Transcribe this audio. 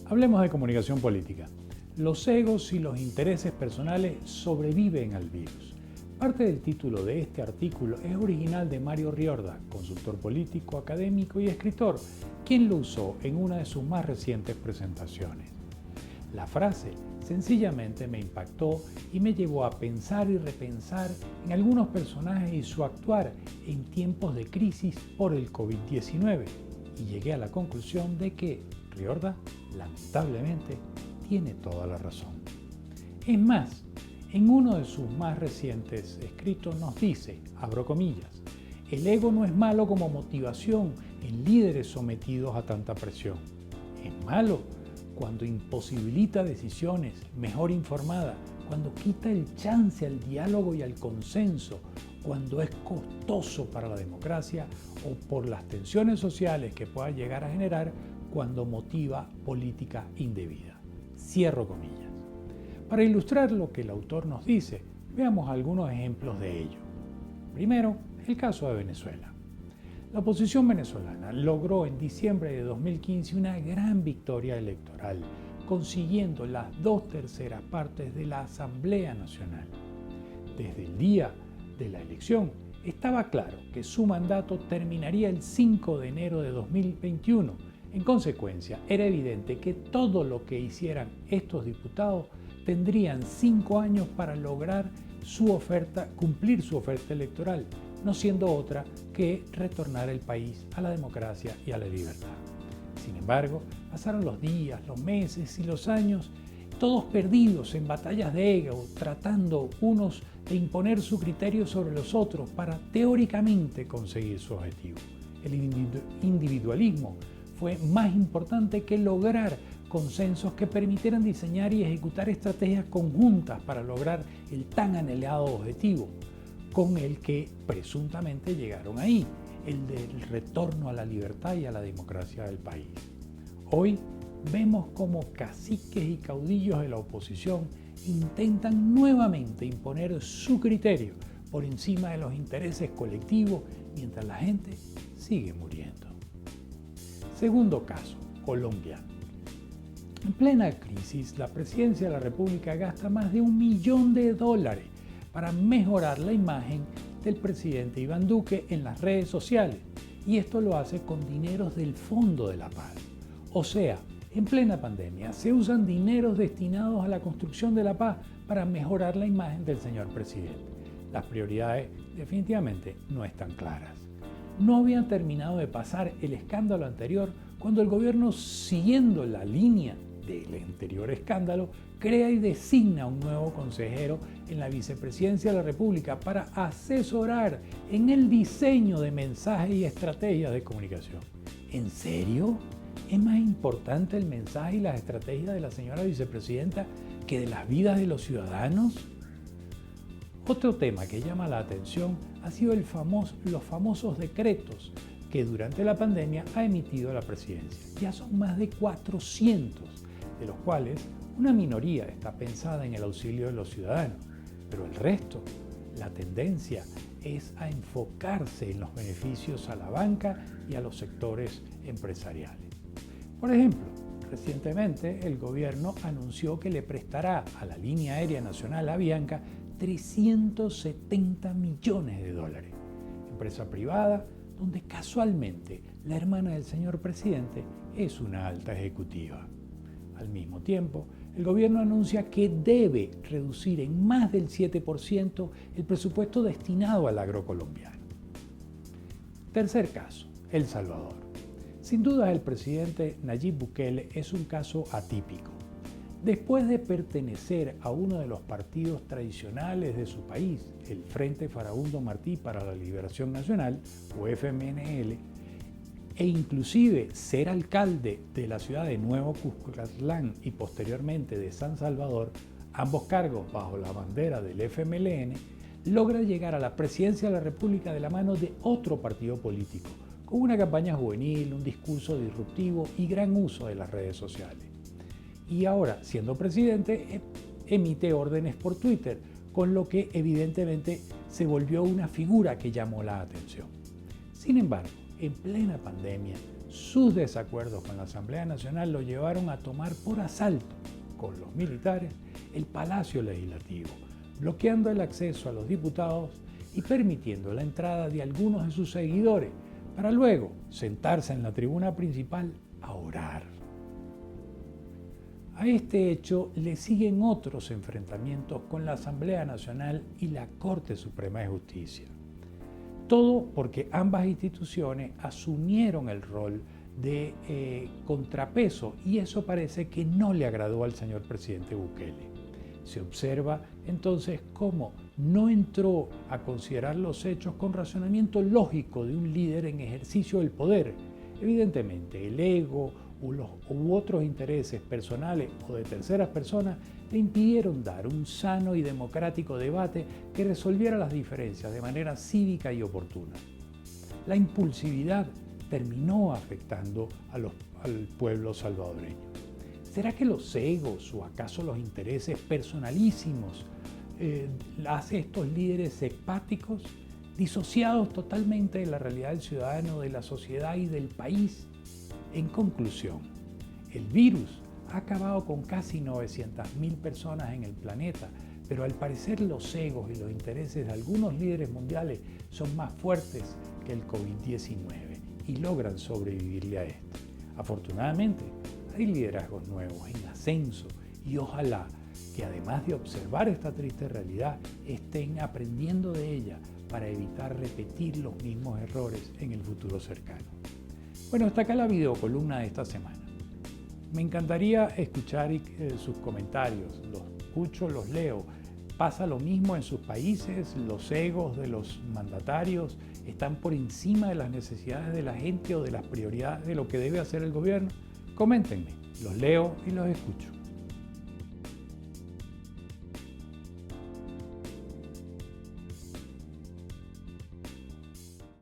Hablemos de comunicación política. Los egos y los intereses personales sobreviven al virus. Parte del título de este artículo es original de Mario Riorda, consultor político, académico y escritor, quien lo usó en una de sus más recientes presentaciones. La frase sencillamente me impactó y me llevó a pensar y repensar en algunos personajes y su actuar en tiempos de crisis por el COVID-19 y llegué a la conclusión de que Riorda, lamentablemente, tiene toda la razón. Es más, en uno de sus más recientes escritos nos dice, abro comillas, el ego no es malo como motivación en líderes sometidos a tanta presión. Es malo cuando imposibilita decisiones mejor informadas, cuando quita el chance al diálogo y al consenso, cuando es costoso para la democracia o por las tensiones sociales que pueda llegar a generar cuando motiva política indebida. Cierro comillas. Para ilustrar lo que el autor nos dice, veamos algunos ejemplos de ello. Primero, el caso de Venezuela. La oposición venezolana logró en diciembre de 2015 una gran victoria electoral, consiguiendo las 2/3 partes de la Asamblea Nacional. Desde el día de la elección, estaba claro que su mandato terminaría el 5 de enero de 2021. En consecuencia, era evidente que todo lo que hicieran estos diputados tendrían 5 años para lograr cumplir su oferta electoral, no siendo otra que retornar el país a la democracia y a la libertad. Sin embargo, pasaron los días, los meses y los años, todos perdidos en batallas de ego, tratando unos de imponer su criterio sobre los otros para teóricamente conseguir su objetivo. El individualismo fue más importante que lograr consensos que permitieran diseñar y ejecutar estrategias conjuntas para lograr el tan anhelado objetivo con el que presuntamente llegaron ahí, el del retorno a la libertad y a la democracia del país. Hoy vemos cómo caciques y caudillos de la oposición intentan nuevamente imponer su criterio por encima de los intereses colectivos mientras la gente sigue muriendo. Segundo caso, Colombia. En plena crisis, la Presidencia de la República gasta más de $1 millón para mejorar la imagen del presidente Iván Duque en las redes sociales, y esto lo hace con dineros del Fondo de la Paz. O sea, en plena pandemia se usan dineros destinados a la construcción de la paz para mejorar la imagen del señor presidente. Las prioridades definitivamente no están claras. No habían terminado de pasar el escándalo anterior cuando el gobierno, siguiendo la línea del anterior escándalo, crea y designa un nuevo consejero en la vicepresidencia de la República para asesorar en el diseño de mensajes y estrategias de comunicación. ¿En serio? ¿Es más importante el mensaje y las estrategias de la señora vicepresidenta que de las vidas de los ciudadanos? Otro tema que llama la atención ha sido los famosos decretos que durante la pandemia ha emitido la presidencia. Ya son más de 400, de los cuales una minoría está pensada en el auxilio de los ciudadanos, pero el resto, la tendencia es a enfocarse en los beneficios a la banca y a los sectores empresariales. Por ejemplo, recientemente el gobierno anunció que le prestará a la línea aérea nacional Avianca $370 millones, empresa privada donde casualmente la hermana del señor presidente es una alta ejecutiva. Al mismo tiempo, el gobierno anuncia que debe reducir en más del 7% el presupuesto destinado al agro colombiano. Tercer caso, El Salvador. Sin duda, el presidente Nayib Bukele es un caso atípico. Después de pertenecer a uno de los partidos tradicionales de su país, el Frente Farabundo Martí para la Liberación Nacional, o FMNL, e inclusive ser alcalde de la ciudad de Nuevo Cuscatlán y posteriormente de San Salvador, ambos cargos bajo la bandera del FMLN, logra llegar a la presidencia de la República de la mano de otro partido político, con una campaña juvenil, un discurso disruptivo y gran uso de las redes sociales. Y ahora, siendo presidente, emite órdenes por Twitter, con lo que evidentemente se volvió una figura que llamó la atención. Sin embargo, en plena pandemia, sus desacuerdos con la Asamblea Nacional lo llevaron a tomar por asalto, con los militares, el Palacio Legislativo, bloqueando el acceso a los diputados y permitiendo la entrada de algunos de sus seguidores, para luego sentarse en la tribuna principal a orar. A este hecho le siguen otros enfrentamientos con la Asamblea Nacional y la Corte Suprema de Justicia. Todo porque ambas instituciones asumieron el rol de contrapeso y eso parece que no le agradó al señor presidente Bukele. Se observa entonces cómo no entró a considerar los hechos con razonamiento lógico de un líder en ejercicio del poder. Evidentemente, el ego u otros intereses personales o de terceras personas le impidieron dar un sano y democrático debate que resolviera las diferencias de manera cívica y oportuna. La impulsividad terminó afectando al pueblo salvadoreño. ¿Será que los egos o acaso los intereses personalísimos hace estos líderes hepáticos, disociados totalmente de la realidad del ciudadano, de la sociedad y del país? En conclusión, el virus ha acabado con casi 900.000 personas en el planeta, pero al parecer los egos y los intereses de algunos líderes mundiales son más fuertes que el COVID-19 y logran sobrevivirle a esto. Afortunadamente, hay liderazgos nuevos en ascenso y ojalá que además de observar esta triste realidad, estén aprendiendo de ella para evitar repetir los mismos errores en el futuro cercano. Bueno, hasta acá la videocolumna de esta semana. Me encantaría escuchar sus comentarios, los escucho, los leo. ¿Pasa lo mismo en sus países? ¿Los egos de los mandatarios están por encima de las necesidades de la gente o de las prioridades de lo que debe hacer el gobierno? Coméntenme, los leo y los escucho.